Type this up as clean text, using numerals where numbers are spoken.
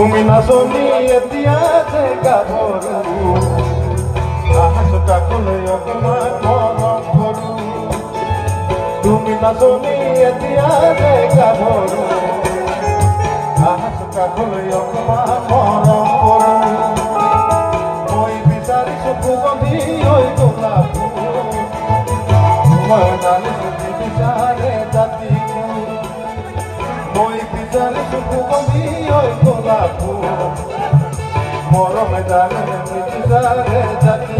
তুমি নাচনি এতিয়া যে গাভৰু আহাচটা কলৈ অকমান মৰম কৰো তুমি নাচনি এতিয়া যে গাভৰু আহাচটা কলৈ অকমান মৰম কৰো মই বিচাৰিছো সুগন্ধি হৈ গোলাপ মই জানিছো বিচাৰে জাতি মই বিচাৰিছো সুগন্ধি হৈ গোলাপ মৰমে জানে বিচাৰে জাতি